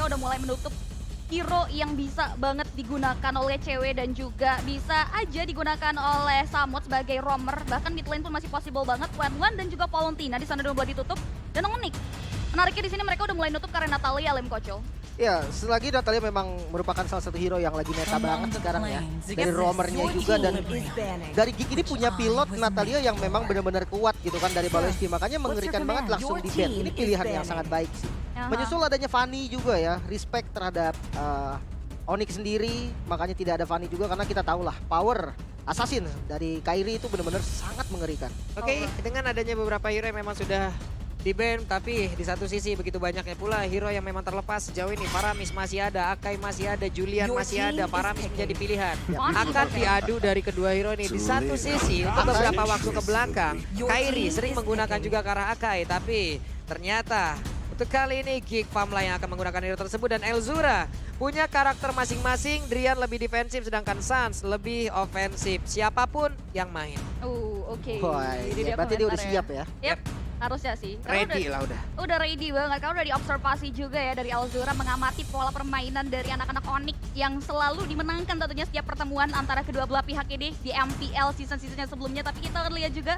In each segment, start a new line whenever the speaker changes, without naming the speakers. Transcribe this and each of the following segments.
mereka udah mulai menutup hero yang bisa banget digunakan oleh cewek dan juga bisa aja digunakan oleh Samut sebagai roamer. Bahkan mid lane pun masih possible banget. Wan dan juga Valentina di sana udah mulai ditutup. Dan Onyx, menariknya di sini mereka udah mulai nutup karena Natalia Lem Kocol.
Ya, selagi Natalia memang merupakan salah satu hero yang lagi meta banget sekarang ya. Dari roamernya juga dan dari Geek ini punya pilot Natalia yang memang benar-benar kuat gitu kan dari Baloyski. Makanya mengerikan banget langsung di ban. Ini pilihan yang sangat baik sih. Menyusul adanya Fanny juga ya, respect terhadap Onyx sendiri. Makanya tidak ada Fanny juga karena kita tahu lah power assassin dari Kairi itu benar-benar sangat mengerikan.
Oke, dengan adanya beberapa hero yang memang sudah di ban, tapi di satu sisi begitu banyaknya pula hero yang memang terlepas sejauh ini. Paramis masih ada, Akai masih ada, Julian masih ada. Paramis menjadi pilihan. Akan diadu dari kedua hero ini. Di satu sisi untuk beberapa waktu ke belakang, Kairi sering menggunakan juga ke arah Akai, tapi ternyata untuk kali ini Geek Famla yang akan menggunakan hero tersebut dan Elzura punya karakter masing-masing. Drian lebih defensif sedangkan Sans lebih ofensif. Siapapun yang main.
Oke.
Wah,
Ini
berarti dia udah siap ya.
Yep. Harusnya sih. Karena
Ready lah udah.
Udah ready banget. Karena udah diobservasi juga ya dari Elzura mengamati pola permainan dari anak-anak Onyx yang selalu dimenangkan tentunya setiap pertemuan antara kedua belah pihak ini di MPL season-seasonnya sebelumnya. Tapi kita akan lihat juga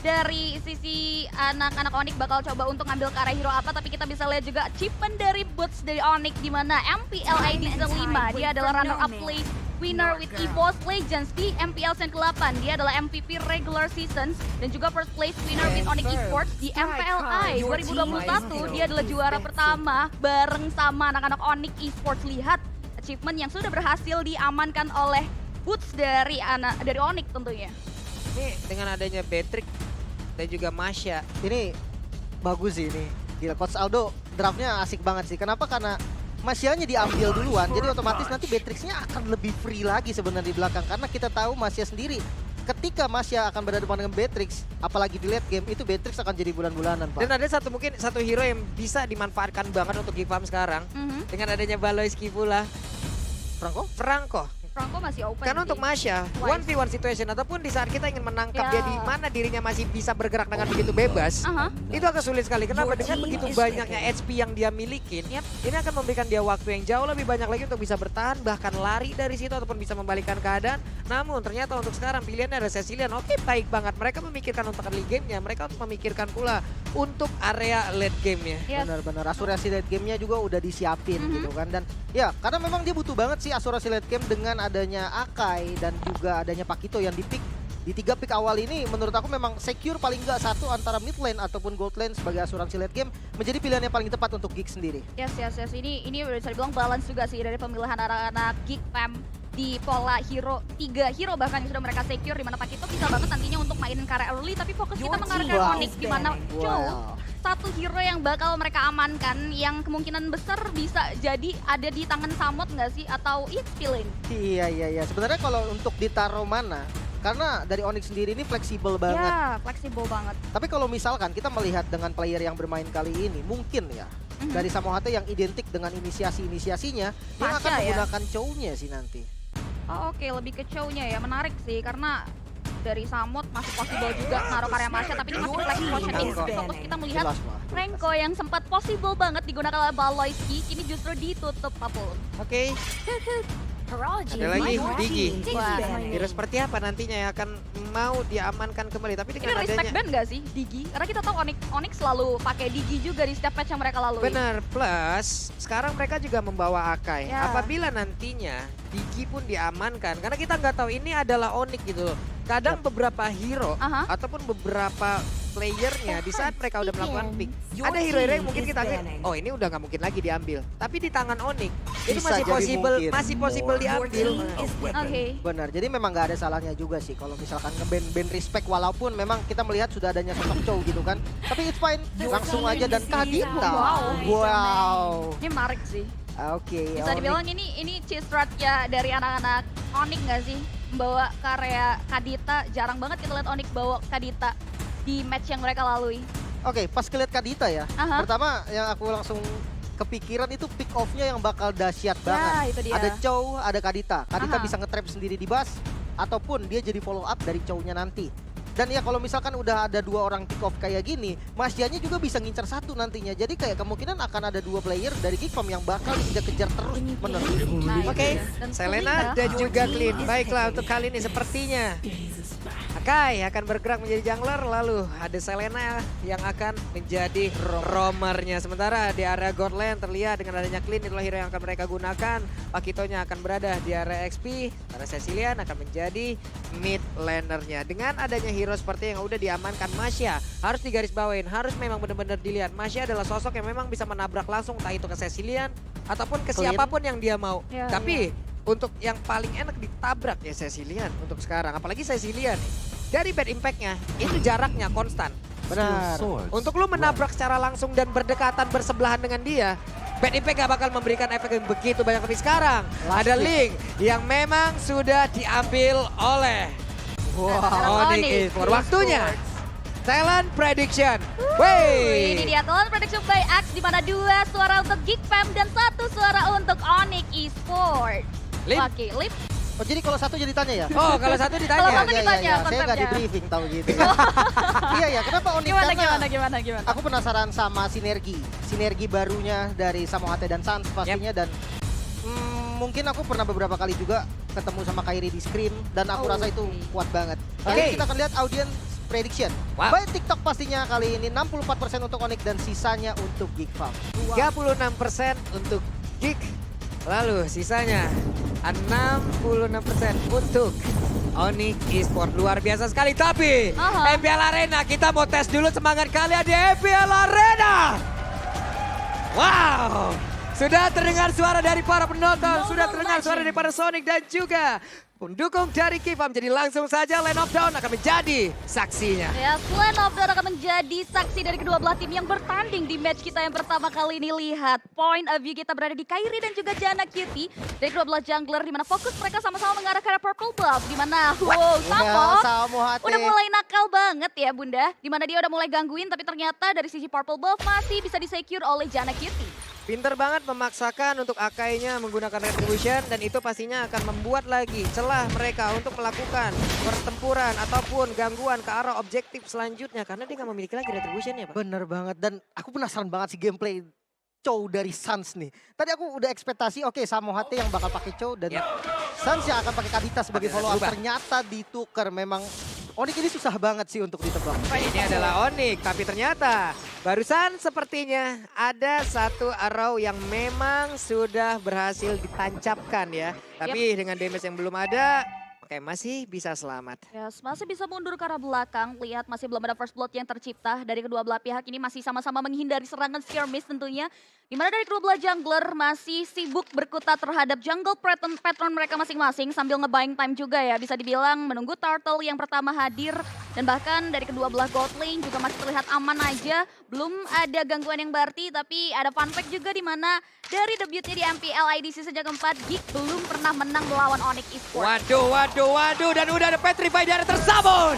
dari sisi anak-anak Onyx bakal coba untuk ngambil ke arah hero apa, tapi kita bisa lihat juga achievement dari Boots dari Onyx di mana MPL ID Season 5 dia adalah runner up play winner with EVOS Legends di MPL Season ke-8. Dia adalah MVP regular seasons dan juga first place winner with Onyx Esports di MPLI 2021. Dia adalah juara pertama bareng sama anak-anak Onyx Esports. Lihat achievement yang sudah berhasil diamankan oleh Boots dari Onyx tentunya.
Ini dengan adanya Beatrix dan juga Masya.
Ini bagus sih ini. Gila, Coach Aldo draftnya asik banget sih. Kenapa? Karena Masyanya diambil duluan, jadi otomatis nanti Beatrix-nya akan lebih free lagi sebenarnya di belakang. Karena kita tahu Masya sendiri, ketika Masya akan berhadapan dengan Beatrix, apalagi di late game, itu Beatrix akan jadi bulan-bulanan, Pak.
Dan ada mungkin satu hero yang bisa dimanfaatkan banget untuk Geek Farm sekarang. Dengan adanya Baloyski pula. Franco
masih open
karena
sih.
untuk Masya, 1v1 situation ataupun di saat kita ingin menangkap dia di mana dirinya masih bisa bergerak dengan begitu bebas, itu akan sulit sekali. Kenapa? Dengan begitu banyaknya HP yang dia miliki, ini akan memberikan dia waktu yang jauh lebih banyak lagi untuk bisa bertahan, bahkan lari dari situ ataupun bisa membalikkan keadaan. Namun ternyata untuk sekarang pilihannya ada Cecilian. Oke, baik banget. Mereka memikirkan untuk early game-nya, mereka memikirkan pula untuk area late game-nya.
Benar-benar asuransi late game-nya juga udah disiapin gitu kan. Dan ya, karena memang dia butuh banget sih asuransi late game dengan adanya Akai dan juga adanya Pakito yang di-pick. Di 3 pick awal ini menurut aku memang secure paling nggak satu antara mid lane ataupun gold lane sebagai asuransi late game menjadi pilihan yang paling tepat untuk Geek sendiri.
Yes. Ini bisa dibilang balance juga sih dari pemilihan anak-anak Geek Fam di pola hero, 3 hero bahkan yang sudah mereka secure, di mana Pakito bisa banget nantinya untuk mainin karya early, tapi fokus kita mengarahkan Onyx di mana satu hero yang bakal mereka amankan yang kemungkinan besar bisa jadi ada di tangan Samut nggak sih, atau Spillin?
Iya. Sebenarnya kalau untuk ditaruh mana, karena dari Onyx sendiri ini fleksibel banget.
Ya, fleksibel banget.
Tapi kalau misalkan kita melihat dengan player yang bermain kali ini, mungkin ya dari Samohate yang identik dengan inisiasinya yang akan menggunakan chow-nya sih nanti.
Oke, lebih ke chow-nya ya, menarik sih karena dari Samut masih possible juga naruh karya Masya, tapi ini masih flex positioning. Fokus kita melihat Renko yang sempat possible banget digunakan oleh Baloyski, ini justru ditutup Papul.
Oke. Ada lagi Digi. Hero seperti apa nantinya yang akan mau diamankan kembali, tapi dengan
ini respect
adanya
ban nggak sih Digi? Karena kita tahu Onyx selalu pakai Digi juga di setiap patch yang mereka lalui.
benar, plus sekarang mereka juga membawa Akai. Apabila nantinya Digi pun diamankan, karena kita nggak tahu ini adalah Onyx gitu loh. Kadang beberapa hero ataupun beberapa playernya di saat mereka udah melakukan pick, ada hero-hero yang mungkin kita anggap, oh ini udah nggak mungkin lagi diambil. Tapi di tangan Onyx itu masih possible diambil.
Oke.
Benar, jadi memang nggak ada salahnya juga sih kalau misalkan nge-ban respect, walaupun memang kita melihat sudah adanya sosok Chow gitu kan. Tapi it's fine, langsung aja dan Kadita. Wow.
Ini menarik sih.
Oke.
Bisa dibilang ini cheese stratnya dari anak-anak Onyx nggak sih? Membawa karya Kadita, jarang banget kita lihat Onyx bawa Kadita di match yang mereka lalui.
Oke, pas ngeliat Kadita ya, pertama yang aku langsung kepikiran itu pick off-nya yang bakal dahsyat banget.
Itu dia.
Ada Chow, ada Kadita. Kadita bisa nge-trap sendiri di bus, ataupun dia jadi follow up dari Chow-nya nanti. Dan ya kalau misalkan udah ada 2 orang pick off kayak gini, Masianya juga bisa ngincer 1 nantinya. Jadi kayak kemungkinan akan ada 2 player dari Geekfam yang bakal dikejar terus menerus.
Oke, Selena dan juga Clean. Baiklah untuk kali ini sepertinya Akai akan bergerak menjadi jungler, lalu ada Selena yang akan menjadi roamernya. Sementara di area God Lane terlihat dengan adanya Clean itulah hero yang akan mereka gunakan. Pakitonya akan berada di area XP, karena Cecilian akan menjadi mid lanernya. Dengan adanya hero seperti yang udah diamankan, Masya harus digarisbawain, harus memang benar-benar dilihat. Masya adalah sosok yang memang bisa menabrak langsung, entah itu ke Cecilian ataupun ke siapapun yang dia mau. Tapi untuk yang paling enak ditabrak ya Cecilian untuk sekarang. Apalagi Cecilian dari bad impact-nya itu jaraknya konstan.
Benar.
Untuk lu menabrak secara langsung dan berdekatan bersebelahan dengan dia, bad impact gak bakal memberikan efek yang begitu banyak. Tapi sekarang ada Link yang memang sudah diambil oleh Onyx Esports. Waktunya talent prediction.
Ini dia talent prediction by Axe, di mana 2 suara untuk Geekfam dan 1 suara untuk Onyx Esports. Oke, Lip.
Oh jadi kalau 1 jadi tanya ya?
Oh kalau 1 ditanya.
Kalau 1 ditanya
Saya nggak di
konsepnya.
briefing tahu gitu. Iya ya, kenapa Onyx? Karena
Gimana?
aku penasaran sama sinergi barunya dari Samohate dan Sans pastinya. Dan mungkin aku pernah beberapa kali juga ketemu sama Kairi di Scream dan aku rasa itu kuat banget. Oke, kita akan lihat audience prediction. By TikTok pastinya kali ini 64% untuk Onyx dan sisanya untuk Geekfam.
36% untuk Geek. Lalu sisanya 66% untuk Onyx Esports. Luar biasa sekali. Tapi MPL Arena, kita mau tes dulu semangat kalian di MPL Arena. Wow, sudah terdengar suara dari para penonton, sudah terdengar suara dari para Sonic dan juga pendukung dari Geekfam. Jadi langsung saja Lane of Dawn akan menjadi saksinya.
Ya, Lane of Dawn akan menjadi saksi dari kedua belah tim yang bertanding di match kita yang pertama kali ini. Lihat, point of view kita berada di Kairi dan juga Janna Cutie dari kedua belah jungler, di mana fokus mereka sama-sama mengarah ke arah purple buff. Di mana,
Samohate
udah mulai nakal banget ya Bunda. Di mana dia udah mulai gangguin, tapi ternyata dari sisi purple buff masih bisa disecure oleh Janna Cutie.
Pinter banget memaksakan untuk Akainya menggunakan Retribution, dan itu pastinya akan membuat lagi celah mereka untuk melakukan pertempuran ataupun gangguan ke arah objektif selanjutnya. Karena dia nggak memiliki lagi Retribution ya Pak.
Bener banget, dan aku penasaran banget sih gameplay Chow dari Sans nih. Tadi aku udah ekspektasi oke Samohate yang bakal pakai Chow dan Sans yang akan pakai Kadita sebagai follow up. Ternyata ditukar, memang Onyx ini susah banget sih untuk ditebak.
Ini adalah Onyx, tapi ternyata barusan sepertinya ada satu arrow yang memang sudah berhasil ditancapkan ya. Tapi dengan damage yang belum ada, oke masih bisa selamat.
Yes, masih bisa mundur ke arah belakang. Lihat masih belum ada first blood yang tercipta dari kedua belah pihak. Ini masih sama-sama menghindari serangan skirmish tentunya. Dimana dari kedua belah jungler masih sibuk berkutat terhadap jungle pattern mereka masing-masing. Sambil nge-buying time juga ya. Bisa dibilang menunggu turtle yang pertama hadir. Dan bahkan dari kedua belah gold lane juga masih terlihat aman aja. Belum ada gangguan yang berarti. Tapi ada fun fact juga, dimana dari debutnya di MPL IDC sejak keempat, Geek belum pernah menang melawan Onyx Esports.
Waduh, dan udah ada Petrify dari tersabut.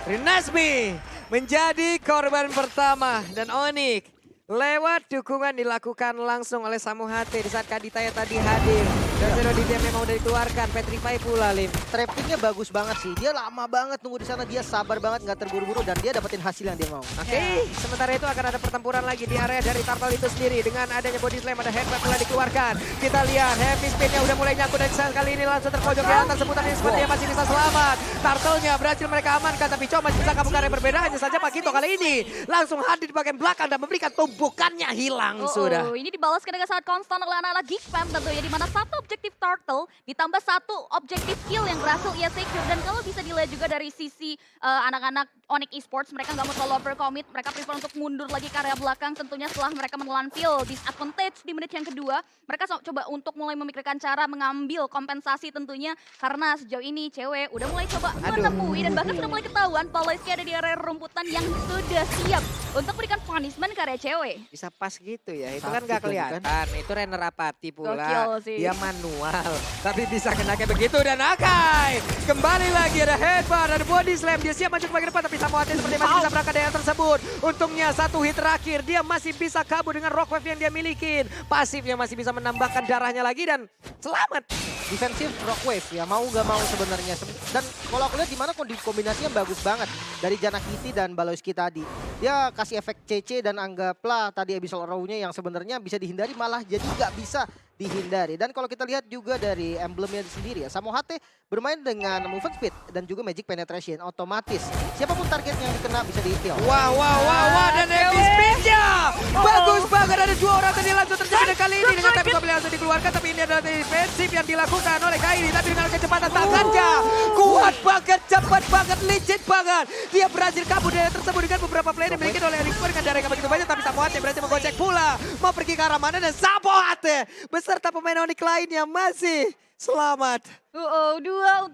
Rinasmi menjadi korban pertama, dan Onyx lewat dukungan dilakukan langsung oleh Samohate di saat Kaditaya tadi hadir. Dan Zero DD memang udah dikeluarkan, Petrify pula Lim.
Trappingnya bagus banget sih, dia lama banget tunggu di sana, dia sabar banget nggak terburu-buru dan dia dapetin hasil yang dia mau.
Oke, sementara itu akan ada pertempuran lagi di area dari Turtle itu sendiri. Dengan adanya body slam, ada headbutt telah dikeluarkan. Kita lihat heavy spinnya udah mulai nyangkut, dan saat kali ini langsung terpojok di atas. Sebutan ini sepertinya masih bisa selamat. Turtle-nya berhasil mereka amankan, tapi Chow masih bisa kabur yang berbeda. Hanya saja Pakito kali ini langsung hadir di bagian belakang dan memberikan tumpukannya hilang sudah.
Ini dibalaskan dengan sangat konstan oleh anak-anak Geekfam tentunya, di mana satu objektif turtle ditambah satu objektif kill yang berhasil ia secure. Dan kalau bisa dilihat juga dari sisi anak-anak Onyx Esports, mereka nggak mau terlalu overcommit, mereka prefer untuk mundur lagi ke area belakang tentunya setelah mereka menelan feel disadvantage di menit yang kedua. Mereka coba untuk mulai memikirkan cara mengambil kompensasi tentunya, karena sejauh ini cewek udah mulai coba menemui dan bahkan sudah mulai ketahuan Paloisky ada di area rumputan yang sudah siap untuk berikan punishment ke area cewek.
Bisa pas gitu ya, itu
Sakit
kan gak
lagi kan.
kelihatan. Itu Renner Apati pula.
Gokil sih.
Dia manual, tapi bisa kena kayak begitu. Dan Akai kembali lagi ada headbutt, ada body slam. Dia siap maju ke bagian depan, tapi Samoate seperti masih bisa berangkat dari yang tersebut. Untungnya satu hit terakhir, dia masih bisa kabur dengan rock wave yang dia milikin. Pasifnya masih bisa menambahkan darahnya lagi dan selamat.
Defensif rock wave ya, mau nggak mau sebenarnya. Dan kalau aku lihat gimana kombinasinya bagus banget dari Janakity dan Baloyski tadi. Dia kasih efek CC dan anggaplah tadi Abyssal Row-nya yang sebenarnya bisa dihindari malah jadi nggak bisa dihindari. Dan kalau kita lihat juga dari emblemnya sendiri ya, Samohate bermain dengan movement speed dan juga magic penetration otomatis. Siapapun target yang dikena bisa di-kill.
Wah, dan heavy speednya. Bagus banget, ada dua orang tadi langsung terjadi kali ini. Dengan tap top langsung dikeluarkan, tapi ini adalah defensif yang dilakukan oleh Kairi. Tapi dengan kecepatan tangannya, kuat banget, cepat banget, legit banget. Dia berhasil kabur dari tersebut dengan beberapa play yang dimiliki oleh Rikper dengan darah yang begitu banyak. Tapi Samohate berhasil menggocek pula. Mau pergi ke arah mana dan Samohate beserta pemain Onyx lainnya masih selamat.
2-1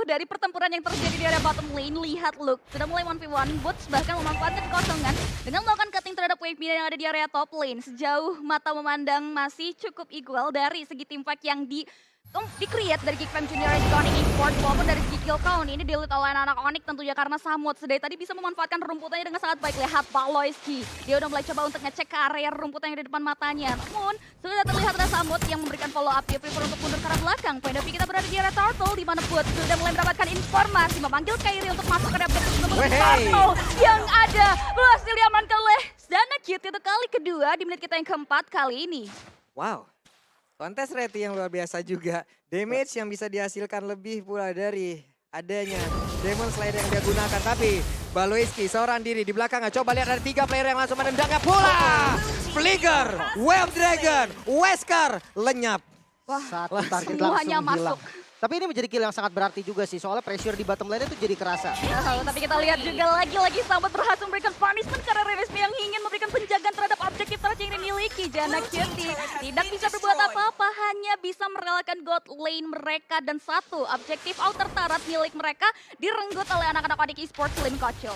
dari pertempuran yang terjadi di area bottom lane. Lihat Luke sudah mulai 1v1, Boots bahkan memanfaatkan kekosongan dengan melakukan cutting terhadap wave mid yang ada di area top lane. Sejauh mata memandang masih cukup equal dari segi team fight yang di-create dari Geek Fam Junior dan juga Onyx Esports, walaupun dari segi kill count ini di-lead oleh anak-anak Onyx tentunya karena Samut sedari tadi bisa memanfaatkan rumputannya dengan sangat baik. Lihat Baloyski, dia udah mulai coba untuk ngecek ke area rumputan yang ada di depan matanya. Namun sudah terlihat ada Samut yang memberikan follow up, dia prefer untuk mundur ke arah belakang. Point of view kita berada di area Turtle di mana Boots sudah mulai mendapatkan informasi memanggil Kairi untuk masuk ke area objektif tersebut. Turtle yang ada berhasil diamankan oleh Janakity untuk kali kedua di menit kita yang keempat kali ini.
Wow. Kontes rate yang luar biasa juga. Damage yang bisa dihasilkan lebih pula dari adanya Demon Slayer yang dia gunakan. Tapi Baloyski seorang diri di belakangnya. Coba lihat ada 3 player yang langsung menendangnya pula. Flicker, Wave Dragon, Wesker, lenyap.
Wah, satu target
semuanya
langsung hilang.
masuk.
Tapi ini menjadi kill yang sangat berarti juga sih, soalnya pressure di bottom lane itu jadi kerasa.
Tapi kita lihat juga lagi-lagi Samut berhasil memberikan punishment karena Renesme yang ingin memberikan penjagaan terhadap objektif terus yang dimiliki. Janakity tidak bisa berbuat apa-apa, hanya bisa merelakan god lane mereka dan satu objektif outer turret milik mereka direnggut oleh anak-anak Onyx Esports Lim Kocil.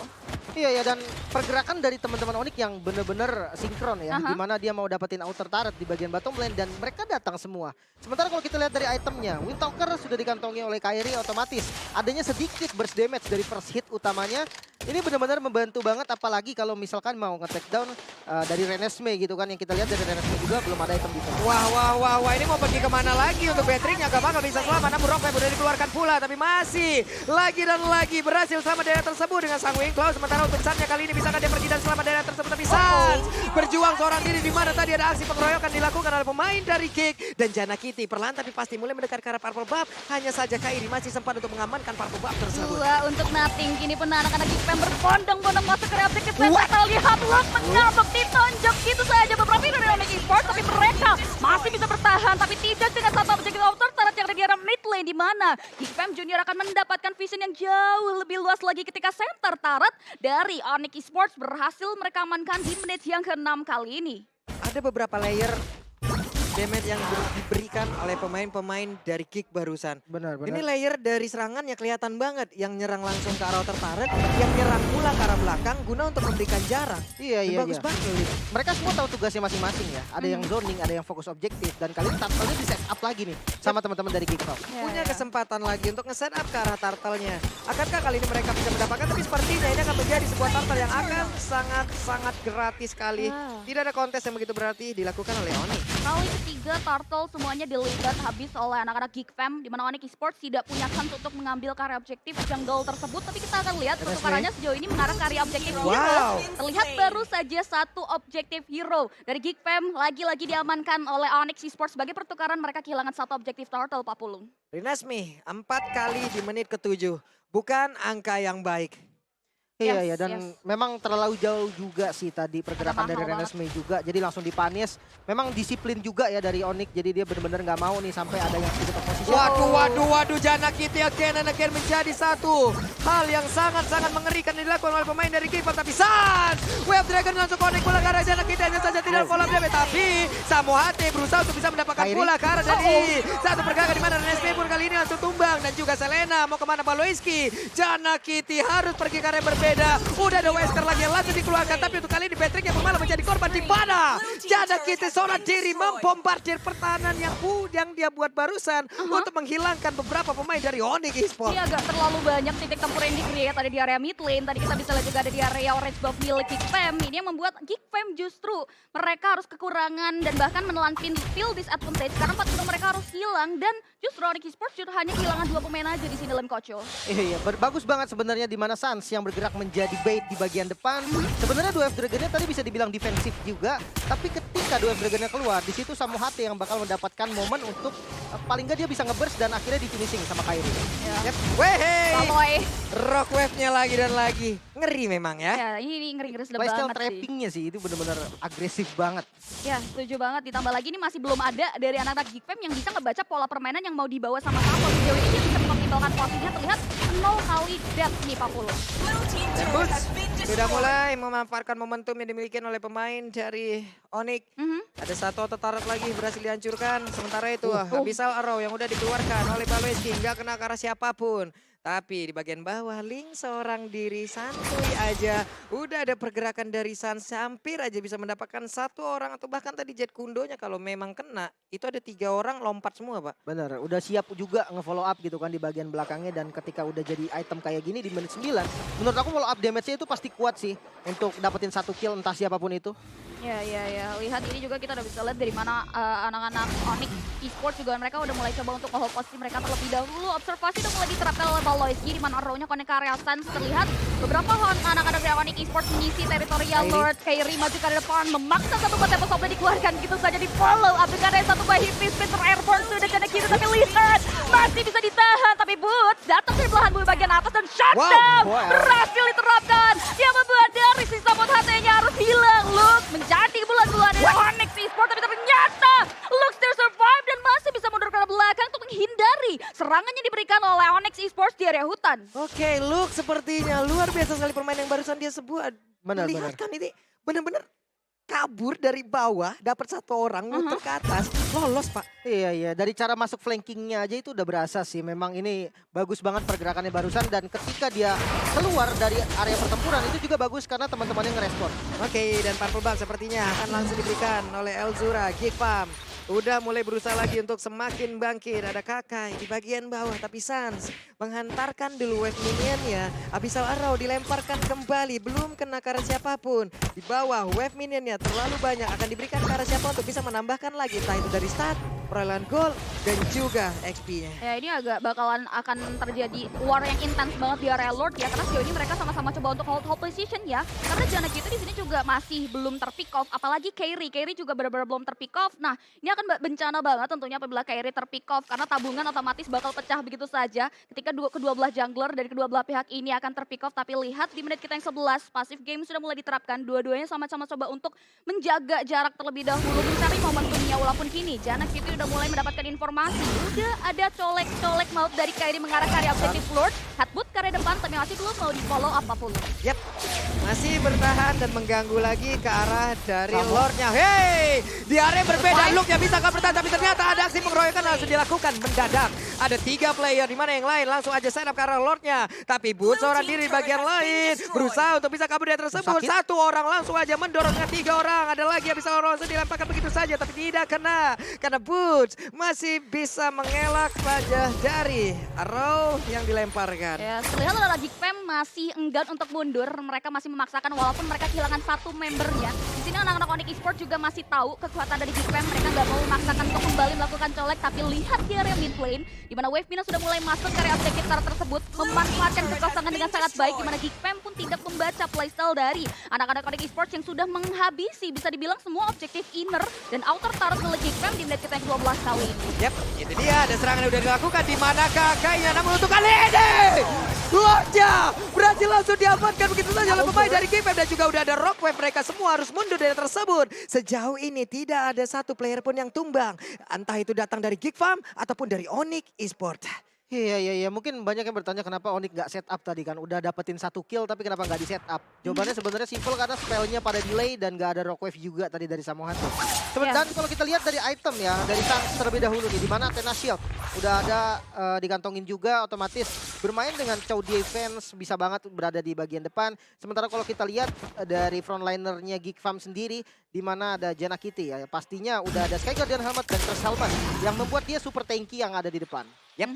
Iya ya, dan pergerakan dari teman-teman Onyx yang bener-bener sinkron ya, dimana dia mau dapetin outer turret di bagian bottom lane dan mereka datang semua. Sementara kalau kita lihat dari itemnya, Windtalker sudah dikantongi oleh Kairi otomatis. Adanya sedikit burst damage dari first hit utamanya. Ini benar-benar membantu banget, apalagi kalau misalkan mau nge-take down dari Renesme gitu kan. Yang kita lihat dari Renesme juga belum ada item defense.
Wah, ini mau pergi kemana lagi untuk Patricknya, gak bakal bisa selamat. Namun Rockman udah dikeluarkan pula, tapi masih lagi dan lagi berhasil selamat daerah tersebut dengan sang Wing Claw. Sementara untuk Sannya kali ini bisakah dia pergi dan selamat daerah tersebut, tapi Sans berjuang seorang diri di mana tadi ada aksi pengeroyokan dilakukan oleh pemain dari Kick dan Janakity. Perlahan tapi pasti mulai mendekat ke arah Purple Buff. Hanya saja Kairi masih sempat untuk mengamankan Purple Buff tersebut.
2 untuk Nothing, kini pun anak-anak Geek Fam berbondong-bondong masuk ke area objektif. Kita lihat Luke menabrak, ditonjok gitu saja beberapa dari Onyx Esports, tapi mereka masih bisa bertahan, tapi tidak dengan satu objektif outer turret yang ada di area mid lane, di mana Geek Fam Junior akan mendapatkan vision yang jauh lebih luas lagi ketika center turret dari Onyx Esports berhasil mereka amankan di menit yang ke-6 kali ini.
Ada beberapa layer damage yang diberikan oleh pemain-pemain dari Kick barusan.
Benar.
Ini layer dari serangannya kelihatan banget. Yang nyerang langsung ke arah outer turret, yang nyerang pula ke arah belakang guna untuk memberikan jarak.
Iya.
Bagus banget.
Mereka semua tahu tugasnya masing-masing ya. Ada yang zoning, ada yang fokus objektif. Dan kali ini turtle-nya di set up lagi nih sama teman-teman dari Geek Fam.
Punya kesempatan lagi untuk nge-set up ke arah turtle-nya. Akankah kali ini mereka bisa mendapatkan? Tapi sepertinya ini akan menjadi sebuah turtle yang akan sangat gratis sekali. Tidak ada kontes yang begitu berarti dilakukan oleh Onyx.
Kali ketiga Turtle semuanya dilibat habis oleh anak-anak Geek Fam, di mana Onyx Esports tidak punya chance untuk mengambil karya objektif jungle tersebut. Tapi kita akan lihat pertukarannya sejauh ini mengarah ke area objektif hero. Terlihat baru saja satu objektif hero dari Geek Fam lagi-lagi diamankan oleh Onyx Esports. Sebagai pertukaran mereka kehilangan satu objektif Turtle, Pak Pulung.
Renesme 4 kali di menit ke-7. Bukan angka yang baik.
Iya, dan memang terlalu jauh juga sih tadi pergerakan dari Renesme juga. Jadi langsung dipanis. Memang disiplin juga ya dari Onyx. Jadi dia benar-benar nggak mau nih sampai ada yang sedikit posisi.
Waduh, Janakity again menjadi satu hal yang sangat-sangat mengerikan dilakukan oleh pemain dari Kick Fam. Tapi Sans, Wave Dragon langsung connect pula ke arah Janakity, hanya saja tidak follow up. Tapi Samohate berusaha untuk bisa mendapatkan pula ke arah dari satu pergerakan di mana Renesme pun kali ini langsung tumbang. Dan juga Selena mau kemana Baloyski. Janakity harus pergi ke arah yang berbeda. berbeda. Udah ada Wesker lagi yang langsung dikeluarkan, tapi untuk kali ini Patrick yang malah menjadi korban di mana? Jana Kitty seorang diri membombardir pertahanan yang dia buat barusan untuk menghilangkan beberapa pemain dari Onyx Esports.
Ini agak terlalu banyak titik tempur yang di-create. Ada di area mid lane, tadi kita bisa lihat juga ada di area orange buff milik Geekfam. Ini yang membuat Geekfam justru mereka harus kekurangan dan bahkan menelan feel disadvantage karena 4 hero mereka harus hilang dan justru Onyx Esports justru hanya kehilangan 2 pemain aja di sini dalam Kocho.
Iya, bagus banget sebenarnya di mana Sans yang bergerak menjadi bait di bagian depan. Sebenarnya 2F Dragon-nya tadi bisa dibilang defensif juga, tapi ketika 2F Dragon-nya keluar, di situ Samu Hate yang bakal mendapatkan momen untuk paling nggak dia bisa nge-burst dan akhirnya di finishing sama Kairi.
Yep. Wehey!
Saloy.
Rock wave-nya lagi dan lagi. Ngeri memang ya.
Ya, ini ngeri-ngeri sedap
Playstyle
banget sih.
trappingnya sih itu benar-benar agresif banget.
Ya, setuju banget. Ditambah lagi ini masih belum ada dari anak-anak Geekfam yang bisa ngebaca pola permainan yang mau dibawa sama Papo. Sejauh ini dia bisa mengoptimalkan posisinya terlihat 0 kali death nih Papulo.
Dan Boots sudah mulai memanfaatkan momentum yang dimiliki oleh pemain dari Onyx. Ada satu auto turret lagi berhasil dihancurkan. Sementara itu Abyssal Arrow yang udah dikeluarkan oleh Baloeski nggak kena ke arah siapapun. Tapi di bagian bawah Link seorang diri santuy aja. Udah ada pergerakan dari Sans hampir aja bisa mendapatkan 1 orang atau bahkan tadi Jet Kundonya kalau memang kena. Itu ada 3 orang lompat semua Pak.
Bener, udah siap juga nge-follow up gitu kan di bagian belakangnya dan ketika udah jadi item kayak gini di menit 9. Menurut aku follow up damage-nya itu pasti kuat sih untuk dapetin 1 kill entah siapapun itu.
Ya. Lihat ini juga kita udah bisa lihat dari mana anak-anak Onyx Esports juga mereka udah mulai coba untuk nge-hold posisi mereka terlebih dahulu. Observasi udah mulai diterapkan oleh Baloeski di mana arrow-nya connect ke area Sans. Terlihat beberapa anak-anak dari Onyx Esports mengisi teritorial Lord. Kairi maju ke depan memaksa satu buat tempo stopnya dikeluarkan gitu saja di follow up dengan ada satu buah hit Spinner Airborne sudah kena kiri tapi lihat masih bisa ditahan tapi Boots datang dari belahan bumi bagian atas dan shutdown berhasil diterapkan yang membuat dari si Samu Hate-nya harus hilang. Lux menjadi bulan-bulan dari Onyx Esports tapi ternyata Lux still survive dan masih bisa mundur ke belakang untuk menghindari serangan yang diberikan oleh Onyx Esports di area hutan.
Oke, Luke sepertinya luar biasa sekali permainan yang barusan dia sebut. Lihat kan ini benar-benar kabur dari bawah, dapat 1 orang, muter ke atas, lolos Pak.
Iya, dari cara masuk flankingnya aja itu udah berasa sih. Memang ini bagus banget pergerakannya barusan dan ketika dia keluar dari area pertempuran itu juga bagus karena teman-temannya ngerespon.
Oke, dan Purple Buff sepertinya akan langsung diberikan oleh Elzura, Geekfam. Udah mulai berusaha lagi untuk semakin bangkit. Ada Kakai di bagian bawah, tapi Sans menghantarkan dulu wave minionnya. Abyssal Arrow dilemparkan kembali, belum kena ke arah siapapun. Di bawah wave minionnya terlalu banyak, akan diberikan ke arah siapa untuk bisa menambahkan lagi. Entah itu dari start, perolehan gol, dan juga XP-nya.
Ya ini agak bakalan akan terjadi war yang intens banget di area Lord ya. Karena sejauh ini mereka sama-sama coba untuk hold position ya. Karena Jana Kitty di sini juga masih belum terpick off. Apalagi Kairi juga benar-benar belum terpick off. Nah ini akan bencana banget tentunya apabila Kairi terpick off. Karena tabungan otomatis bakal pecah begitu saja. Ketika kedua belah jungler dari kedua belah pihak ini akan terpick off. Tapi lihat di menit kita yang 11, passive game sudah mulai diterapkan. Dua-duanya sama-sama coba untuk menjaga jarak terlebih dahulu. Mencari momentumnya walaupun kini Jana Kitty udah mulai mendapatkan informasi. Udah ada colek-colek maut dari Kairi mengarah ke area objective Lord. Headbutt ke area depan tapi masih belum mau di follow apapun.
Yap, masih bertahan dan mengganggu lagi ke arah dari Lordnya. Hey, di area berbeda Luke yang bisa bertahan tapi ternyata ada aksi pengeroyokan langsung dilakukan mendadak. Ada 3 player di mana yang lain langsung aja set up ke arah Lordnya. Tapi Boots seorang diri di bagian lain berusaha untuk bisa kabur dari tersebut. 1 orang langsung aja mendorongnya 3 orang. Ada lagi yang bisa langsung dilemparkan begitu saja tapi tidak kena. Karena Boots masih bisa mengelak saja dari arrow yang dilemparkan.
Ya, terlihat adalah Geekfam masih enggan untuk mundur. Mereka masih memaksakan walaupun mereka kehilangan 1 membernya. Di sini anak-anak Onyx Esports juga masih tahu kekuatan dari Geekfam. Mereka nggak mau memaksakan untuk kembali melakukan colek. Tapi lihat di area mid lane, di mana Wave Mina sudah mulai masuk ke area objektif tersebut. Memanfaatkan kekosongan dengan sangat baik. Di mana Geekfam pun tidak membaca playstyle dari anak-anak Onyx Esports yang sudah menghabisi bisa dibilang semua objektif inner dan outer turret milik Geekfam di menit kita yang 12 kali ini.
Yap, itu dia. Ada serangan yang udah dilakukan. Di mana kakaknya namun untuk kali ini Lordnya berhasil langsung diamankan begitu saja oleh pemain dari Geekfam dan juga udah ada rock wave. Mereka semua harus mundur dari tersebut. Sejauh ini tidak ada 1 player pun yang tumbang. Entah itu datang dari Geekfam ataupun dari Onyx Esports.
Iya. Mungkin banyak yang bertanya kenapa Onyx nggak set up tadi kan. Udah dapetin 1 kill tapi kenapa nggak di set up. Jawabannya sebenarnya simple karena spellnya pada delay dan nggak ada rock wave juga tadi dari Samu Hate. Dan kalau kita lihat dari item ya, dari Sans terlebih dahulu nih. Dimana Athena Shield udah ada digantongin juga otomatis. bermain dengan Chow Defense, bisa banget berada di bagian depan. Sementara kalau kita lihat dari frontlinernya Geek Farm sendiri, di mana ada Jana Kitty ya, pastinya udah ada Sky Guardian Helmet dan Curse Helmet yang membuat dia super tanky yang ada di depan.
Yap,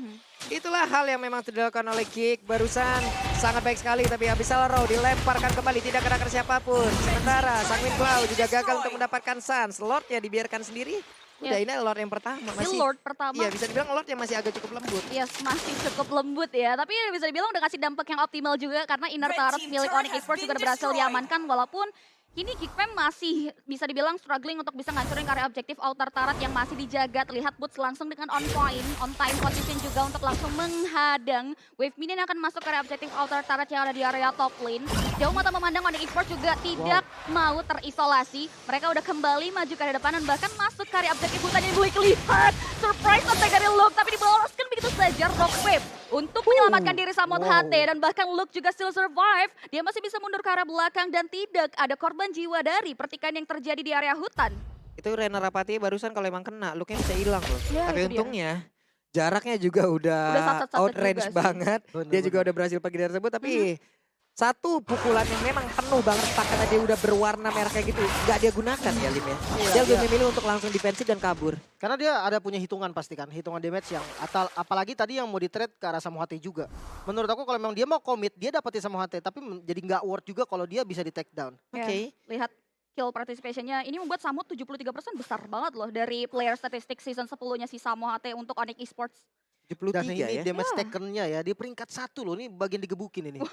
itulah hal yang memang dilakukan oleh Geek barusan. Sangat baik sekali, tapi Abyssal Row dilemparkan kembali, tidak kena siapapun. Sementara Sanguine Cloud juga gagal untuk mendapatkan Sans. Lordnya dibiarkan sendiri. Udah ini Lord yang pertama.
Ini Lord pertama.
Iya, bisa dibilang Lord yang masih agak cukup lembut.
Yes, masih cukup lembut ya. Tapi bisa dibilang udah kasih dampak yang optimal juga karena inner turret milik Onyx Esports juga berhasil diamankan walaupun ini Geek Fam masih bisa dibilang struggling untuk bisa ngancurin area objektif outer turret yang masih dijaga. Terlihat Boots langsung dengan on point, on time position juga untuk langsung menghadang wave minion yang akan masuk ke area objektif outer turret yang ada di area top lane. Jauh mata memandang Onyx Esports juga tidak mau terisolasi. Mereka udah kembali maju ke area depan dan bahkan masuk ke area objektif hutan yang boleh lihat. Surprise attack dari Luke tapi dibaloskan begitu saja Rock Wave untuk menyelamatkan diri Samot HT dan bahkan Luke juga still survive. Dia masih bisa mundur ke arah belakang dan tidak ada korban jiwa dari pertikaian yang terjadi di area hutan.
Itu Rena Rapati barusan kalau emang kena, Luke-nya bisa hilang loh.
Ya,
tapi
itu dia.
untungnya jaraknya juga udah
sat-sat-sat
outrange
juga sih.
banget. Dia juga udah berhasil pergi dari tersebut, tapi satu pukulan yang memang penuh banget karena dia udah berwarna merah kayak gitu. Nggak dia gunakan ya Lim ya. Dia lebih memilih untuk langsung defensif dan kabur.
Karena dia ada punya hitungan pasti kan, hitungan damage yang apalagi tadi yang mau di-trade ke arah Samuhate juga. Menurut aku kalau memang dia mau commit, dia dapetin Samuhate, tapi jadi nggak worth juga kalau dia bisa di take down.
Oke.
Lihat kill participation-nya ini membuat Samut 73% besar banget loh dari player statistik season 10-nya si Samuhate untuk Onyx Esports.
73
Dan ini
ya.
damage taken-nya ya, di peringkat 1 loh, ini bagian digebukin ini.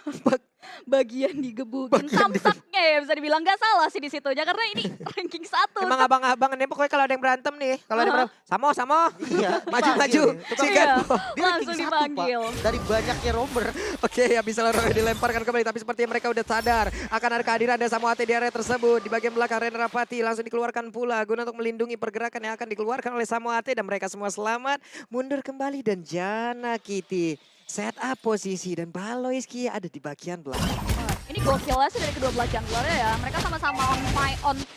Bagian digebukin samsaknya ya bisa dibilang nggak salah sih di situnya karena ini ranking 1.
Emang abang-abang ini pokoknya kalau ada yang berantem nih, kalau ada yang berantem, Samo,
Iya,
maju-maju.
dipanggil.
Sikat.
Iya.
Dia ranking
Langsung
1
dipanggil.
Pak, dari banyaknya romer.
Oke, ya bisa dilemparkan kembali, tapi sepertinya mereka udah sadar akan ada kehadiran dari Samuhate di area tersebut. Di bagian belakang Rena Rapati langsung dikeluarkan pula guna untuk melindungi pergerakan yang akan dikeluarkan oleh Samuhate dan mereka semua selamat mundur kembali dan Jana Kitty set up posisi dan Baloiski ada di bagian belakang.
Ini gokilnya sih dari kedua belah junglernya ya. Mereka sama-sama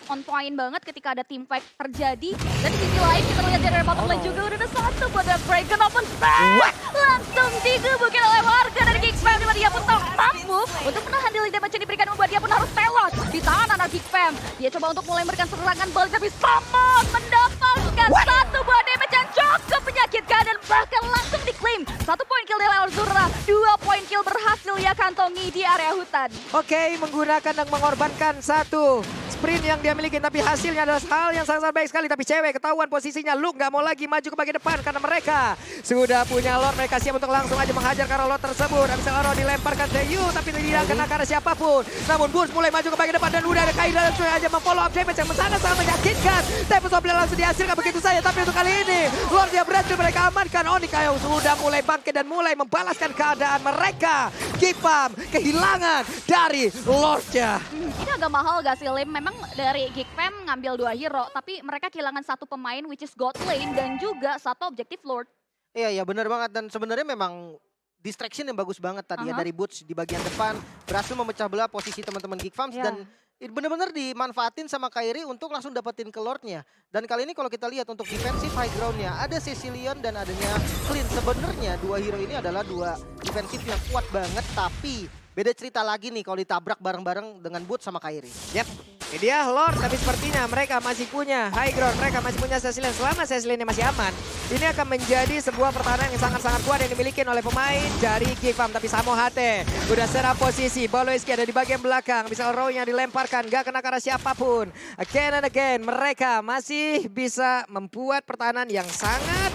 on point banget ketika ada team fight terjadi. Dan di sisi lain kita lihat dari bottom lane juga udah ada satu buat Dragon Open Space. Langsung digebukin oleh warga dari Geek Fam. Dimana dia pun tak mampu untuk menahan dealing damage yang diberikan membuat dia pun harus tewas di tangan anak Geek Fam. Dia coba untuk mulai memberikan serangan balik tapi Samot mendapatkan satu buah damage yang cukup menyakitkan dan bahkan langsung diklaim. 1 poin kill dari Alzura, 2 poin kill berhasil ia kantongi di area hutan.
Oke, menggunakan dan mengorbankan satu sprint yang dia miliki, tapi hasilnya adalah hal yang sangat baik sekali. Tapi cewek ketahuan posisinya, Luke nggak mau lagi maju ke bagian depan karena mereka sudah punya Lord. Mereka siap untuk langsung aja menghajar karena Lord tersebut. Abyssal Row dilemparkan ke Yu, tapi tidak kena karena siapapun. Namun Boots mulai maju ke bagian depan dan udah ada Kaida langsung aja memfollow up damage yang sangat menyakitkan. Tempest of Blade langsung dihasilkan begitu saja, tapi untuk kali ini Lord yang berhasil mereka amankan. Onyx Ayo sudah mulai bangkit dan mulai membalaskan keadaan mereka. Geek Fam kehilangan dari Lordnya.
Ini agak mahal gak sih Lim? Memang dari Geek Fam ngambil 2 hero, tapi mereka kehilangan satu pemain which is God Lane dan juga satu objektif Lord.
Iya, benar banget. Dan sebenarnya memang distraction yang bagus banget tadi ya dari Boots di bagian depan. Berhasil memecah belah posisi teman-teman Geek Farms dan benar-benar dimanfaatin sama Kairi untuk langsung dapetin ke Lordnya. Dan kali ini kalau kita lihat untuk defensive high groundnya ada Cecilion dan adanya Clint. Sebenarnya dua hero ini adalah dua defensif yang kuat banget, tapi beda cerita lagi nih kalau ditabrak bareng-bareng dengan Boots sama Kairi.
Yap, ini dia Lord, tapi sepertinya mereka masih punya high ground, mereka masih punya Cecilion. Selama Cecilion masih aman, ini akan menjadi sebuah pertahanan yang sangat-sangat kuat yang dimiliki oleh pemain dari Geek Farm. Tapi Samuhate udah serap posisi, Baloiski ada di bagian belakang, Abyssal Row-nya dilemparkan, gak kena karena siapapun. Again and again, mereka masih bisa membuat pertahanan yang sangat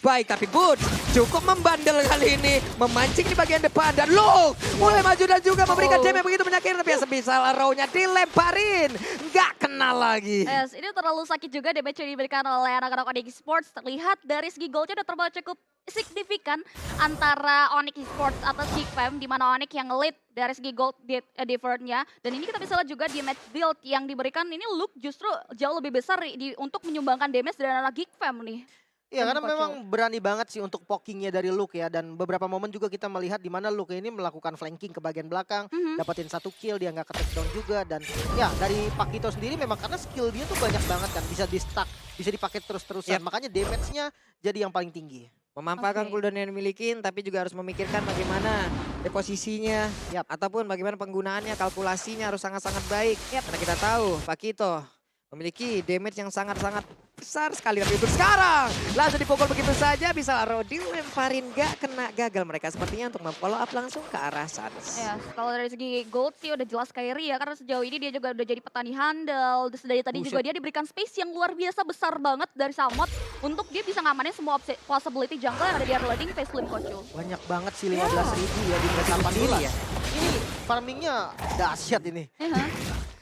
baik. Tapi Boots cukup membandel kali ini, memancing di bagian depan dan Luke mulai maju dan juga memberikan damage begitu menyakitkan. Tapi Abyssal Row-nya dilemparin, nggak kena lagi.
Yes, ini terlalu sakit juga damage yang diberikan oleh anak-anak Onyx Esports. Terlihat dari segi goldnya udah terbawa cukup signifikan antara Onyx Esports atau Geek Fam, di mana Onyx yang lead dari segi gold different-nya. Dan ini kita bisa lihat juga di match build yang diberikan ini Luke justru jauh lebih besar untuk menyumbangkan damage dari anak Geek Fam nih.
Iya, karena memang berani banget sih untuk pokingnya dari Luke ya. Dan beberapa momen juga kita melihat di mana Luke ini melakukan flanking ke bagian belakang. Dapetin 1 kill, dia nggak ke-take down juga. Dan ya dari Pakito sendiri memang karena skill dia tuh banyak banget kan. Bisa di-stack, bisa dipakai terus-terusan. Makanya damage-nya jadi yang paling tinggi.
Memanfaatkan
Oke.
cooldown yang dimiliki, tapi juga harus memikirkan bagaimana posisinya, ataupun bagaimana penggunaannya, kalkulasinya harus sangat-sangat baik. Karena kita tahu Pak Kito memiliki damage yang sangat-sangat besar sekali. Tapi untuk sekarang langsung dipukul begitu saja, bisa Rodi lemparin gak kena, gagal mereka sepertinya untuk memfollow up langsung ke arah Suns.
Ya, kalau dari segi gold sih udah jelas Kyrie ya, karena sejauh ini dia juga udah jadi petani handal. Terus dari tadi juga dia diberikan space yang luar biasa besar banget dari Samot untuk dia bisa ngamanin semua possibility jungle yang ada di early loading phase Lim Kocu.
Banyak banget sih 15.000 ya di menit 18 ya. Ini farmingnya dahsyat ini.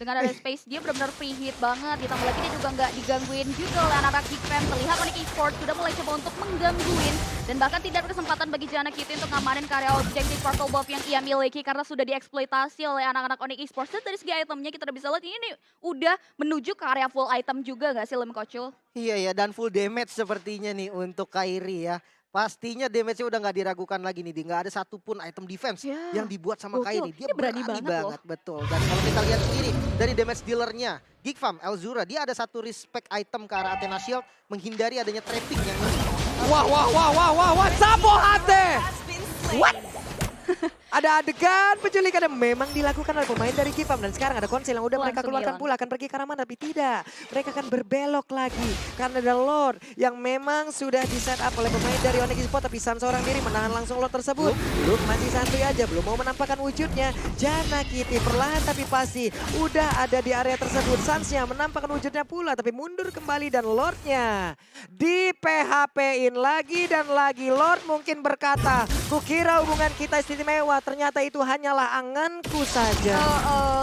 Dengan ada space dia benar-benar free hit banget. Ditambah lagi dia juga nggak digangguin juga oleh anak-anak Geek Fam. Terlihat Onyx Esports sudah mulai coba untuk menggangguin. Dan bahkan tidak ada kesempatan bagi Jana Kitty untuk ngamanin karya objektif Purple Buff yang ia miliki. Karena sudah dieksploitasi oleh anak-anak Onyx Esports. Dan dari segi itemnya kita udah bisa lihat ini udah menuju ke area full item juga nggak sih Lim Kocu?
Iya ya, dan full damage sepertinya nih untuk Kyrie ya. Pastinya damage-nya udah nggak diragukan lagi nih. Nggak ada satupun item defense yang dibuat sama
Gokil.
Kyrie. Dia
Ini berani
berani
banget
banget, betul. Dan kalau kita lihat sendiri dari damage dealernya, Geek Fam, Elzura, dia ada satu respect item ke arah Athena Shield, menghindari adanya trapping yang
Wah, Sampo Hate! What? Ada adegan penculikan yang memang dilakukan oleh pemain dari Gipam. Dan sekarang ada konsel yang udah mereka
Langsung
keluarkan
hilang.
pula. Akan pergi ke arah mana, tapi tidak. Mereka akan berbelok lagi. Karena ada Lord yang memang sudah di set up oleh pemain dari Onyx Esports. Tapi Sun seorang diri menahan langsung Lord tersebut. Belum masih santuy aja, belum mau menampakkan wujudnya. Jana Kitty perlahan tapi pasti udah ada di area tersebut. Sunsnya menampakkan wujudnya pula. Tapi mundur kembali dan Lordnya di PHP-in lagi dan lagi. Lord mungkin berkata, kukira hubungan kita istimewa. Ternyata itu hanyalah anganku saja.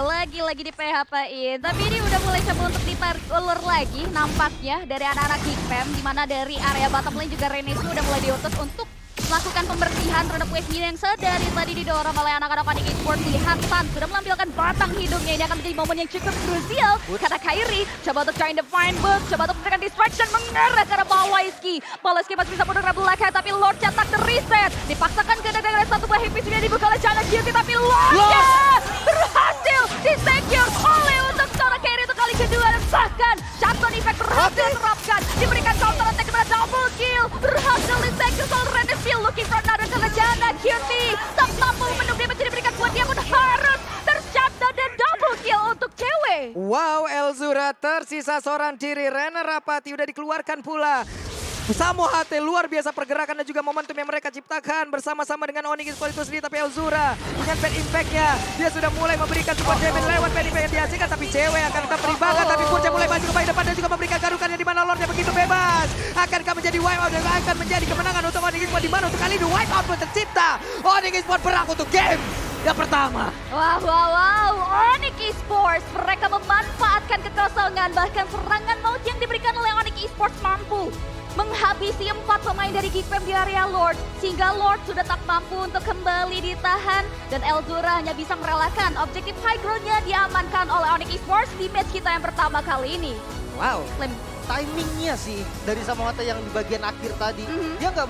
Lagi-lagi di PHP-in. Tapi ini udah mulai coba untuk ditarik ulur lagi nampaknya dari anak-anak Geek Fam. Dimana dari area bottom lane juga Renesu udah mulai diutus untuk melakukan pembersihan terhadap wave-nya yang sedari tadi didorong oleh anak-anak Onyx Esports. Lihat Sun sudah menampilkan batang hidungnya. Ini akan menjadi momen yang cukup krusial. Karena Kyrie coba untuk trying to find book, coba untuk memberikan distraction mengarah ke arah Pawaiski. Pawaiski masih bisa mundur ke belakang, tapi Lord cetak the reset. Dipaksakan ke dengan satu buah hipis sudah dibuka oleh Jana Kitty, tapi Lordnya berhasil disecure oleh untuk seorang Kyrie untuk kali kedua. Dan bahkan shutdown effect berhasil diterapkan. Diberikan counter attack kepada double kill. Berhasil disecure oleh Renesu. Looking for another karena Jana Kitty tak mampu menunggu damage diberikan buat dia pun harus tershutdown dan double kill untuk cewek.
Wow, Elzura tersisa seorang diri. Renner Rapati udah dikeluarkan pula. Samo Hate luar biasa pergerakan dan juga momentum yang mereka ciptakan bersama-sama dengan Onyx Esports itu sendiri. Tapi Elzura dengan bad impact-nya dia sudah mulai memberikan support damage lewat bad impact yang dihasilkan. Tapi cewek akan tetap beribadah. Tapi Purja mulai maju ke bagian depan dan juga memberikan garukannya di mana Lordnya begitu bebas. Akankah menjadi wipe out dan akan menjadi kemenangan untuk Onyx Esports di mana untuk kali ini wipe out pun tercipta. Onyx Esports berhak untuk game yang pertama.
Wow. Onyx Esports mereka memanfaatkan kekosongan, bahkan serangan maut yang diberikan oleh Onyx Esports mampu menghabisi 4 pemain dari Geek Fam di area Lord. Sehingga Lord sudah tak mampu untuk kembali ditahan. Dan Elzura hanya bisa merelakan objektif high ground-nya diamankan oleh Onyx Esports di match kita yang pertama kali ini.
Wow.
timingnya sih dari Samohata yang di bagian akhir tadi. Dia nggak